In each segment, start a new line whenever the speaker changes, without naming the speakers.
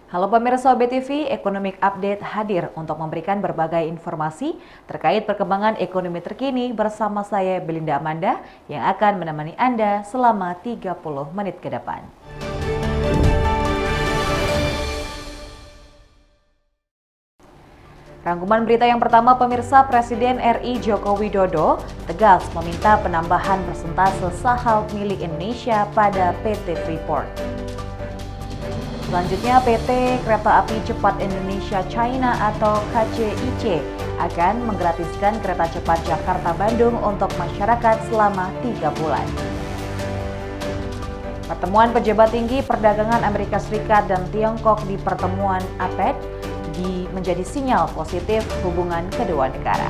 Halo pemirsa BTV, Economic Update hadir untuk memberikan berbagai informasi terkait perkembangan ekonomi terkini bersama saya Belinda Amanda yang akan menemani Anda selama 30 menit ke depan. Rangkuman berita yang pertama, pemirsa, Presiden RI Joko Widodo tegas meminta penambahan persentase saham milik Indonesia pada PT Freeport. Selanjutnya, PT Kereta Api Cepat Indonesia China atau KCIC akan menggratiskan kereta cepat Jakarta-Bandung untuk masyarakat selama 3 bulan. Pertemuan pejabat tinggi perdagangan Amerika Serikat dan Tiongkok di pertemuan APEC menjadi sinyal positif hubungan kedua negara.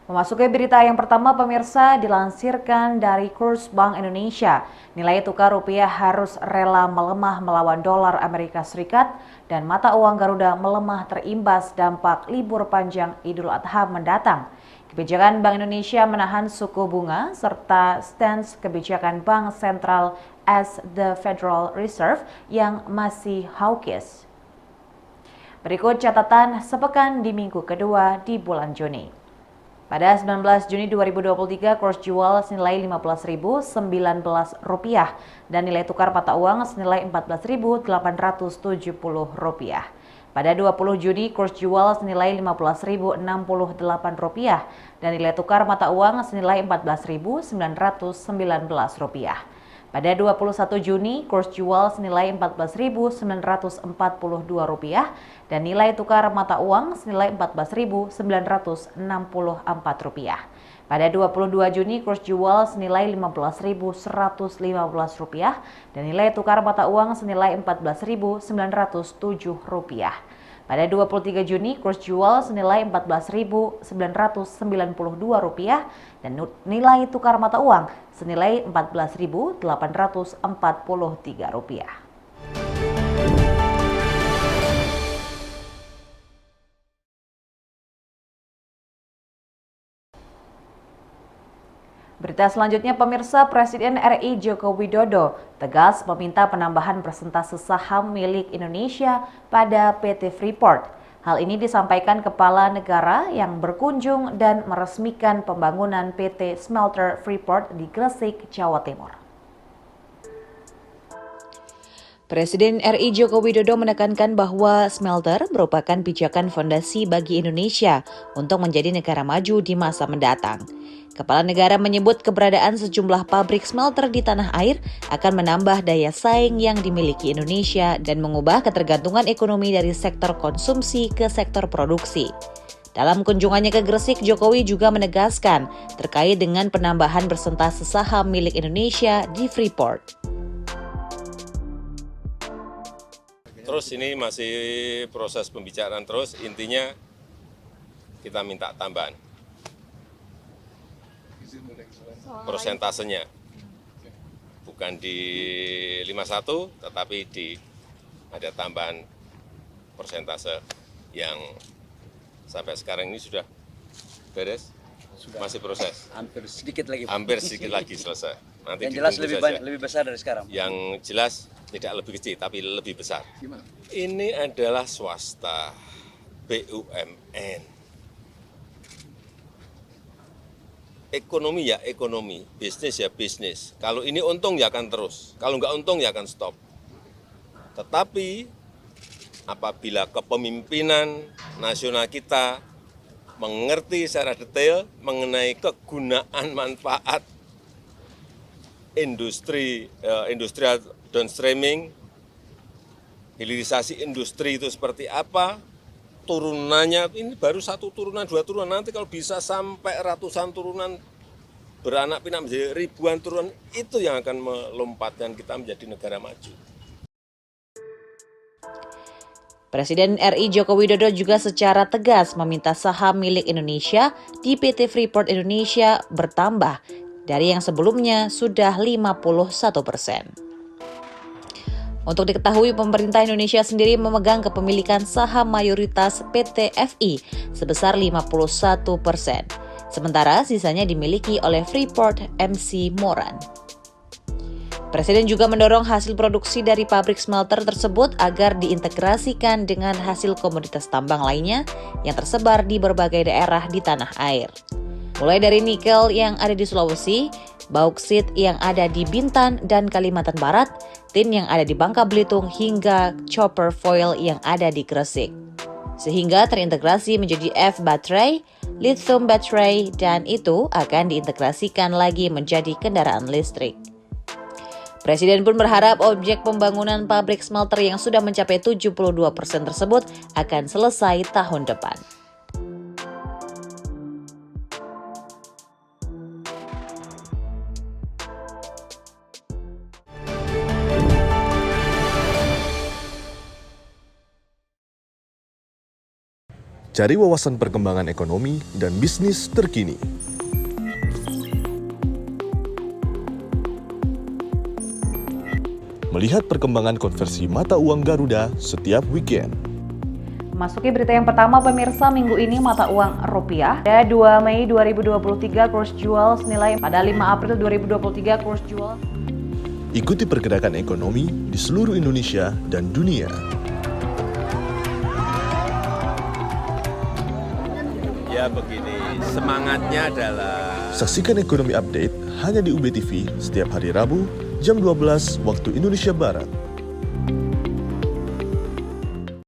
Memasuki berita yang pertama, pemirsa, dilansirkan dari kurs Bank Indonesia, nilai tukar rupiah harus rela melemah melawan dolar Amerika Serikat dan mata uang Garuda melemah terimbas dampak libur panjang Idul Adha mendatang. Kebijakan Bank Indonesia menahan suku bunga serta stance kebijakan Bank Sentral as the Federal Reserve yang masih hawkish. Berikut catatan sepekan di minggu kedua di bulan Juni. Pada 19 Juni 2023, kurs jual senilai Rp15.019 dan nilai tukar mata uang senilai Rp14.870. Pada 20 Juni, kurs jual senilai Rp15.068 dan nilai tukar mata uang senilai Rp14.919. Pada 21 Juni, kurs jual senilai Rp14.942 dan nilai tukar mata uang senilai Rp14.964. Pada 22 Juni, kurs jual senilai Rp15.115 dan nilai tukar mata uang senilai Rp14.907. Pada 23 Juni, kurs jual senilai Rp14.992 dan nilai tukar mata uang senilai Rp14.843. Berita selanjutnya, pemirsa, Presiden RI Joko Widodo tegas meminta penambahan persentase saham milik Indonesia pada PT Freeport. Hal ini disampaikan Kepala Negara yang berkunjung dan meresmikan pembangunan PT Smelter Freeport di Gresik, Jawa Timur. Presiden RI Joko Widodo menekankan bahwa smelter merupakan pijakan fondasi bagi Indonesia untuk menjadi negara maju di masa mendatang. Kepala negara menyebut keberadaan sejumlah pabrik smelter di tanah air akan menambah daya saing yang dimiliki Indonesia dan mengubah ketergantungan ekonomi dari sektor konsumsi ke sektor produksi. Dalam kunjungannya ke Gresik, Jokowi juga menegaskan terkait dengan penambahan persentase saham milik Indonesia di Freeport.
Terus ini masih proses pembicaraan terus, intinya kita minta tambahan persentasenya, bukan di 51 tetapi ada tambahan persentase yang sampai sekarang ini sudah beres, masih proses.
Hampir sedikit lagi
Selesai. Nanti
yang jelas lebih besar dari sekarang.
Yang jelas tidak lebih kecil tapi lebih besar.
Gimana?
Ini adalah swasta, BUMN. Ekonomi ya ekonomi, bisnis ya bisnis. Kalau ini untung ya akan terus, kalau nggak untung ya akan stop. Tetapi apabila kepemimpinan nasional kita mengerti secara detail mengenai kegunaan manfaat industrial downstreaming, hilirisasi industri itu seperti apa, turunannya ini baru satu turunan, dua turunan, nanti kalau bisa sampai ratusan turunan beranak pinak menjadi ribuan turunan, itu yang akan melompatkan kita menjadi negara maju.
Presiden RI Joko Widodo juga secara tegas meminta saham milik Indonesia di PT Freeport Indonesia bertambah dari yang sebelumnya sudah 51%. Untuk diketahui, pemerintah Indonesia sendiri memegang kepemilikan saham mayoritas PT FI sebesar 51%. Sementara sisanya dimiliki oleh Freeport MC Moran. Presiden juga mendorong hasil produksi dari pabrik smelter tersebut agar diintegrasikan dengan hasil komoditas tambang lainnya yang tersebar di berbagai daerah di tanah air. Mulai dari nikel yang ada di Sulawesi, bauksit yang ada di Bintan dan Kalimantan Barat, tin yang ada di Bangka Belitung, hingga copper foil yang ada di Gresik. Sehingga terintegrasi menjadi F-baterai, lithium baterai, dan itu akan diintegrasikan lagi menjadi kendaraan listrik. Presiden pun berharap objek pembangunan pabrik smelter yang sudah mencapai 72% tersebut akan selesai tahun depan.
Cari wawasan perkembangan ekonomi dan bisnis terkini. Melihat perkembangan konversi mata uang Garuda setiap weekend.
Masuki berita yang pertama pemirsa, minggu ini mata uang rupiah. Pada 2 Mei 2023 kurs jual senilai pada 5 April 2023 kurs jual.
Ikuti pergerakan ekonomi di seluruh Indonesia dan dunia.
Ya begini, semangatnya adalah
Saksikan Ekonomi Update hanya di UB TV setiap hari Rabu jam 12 waktu Indonesia Barat.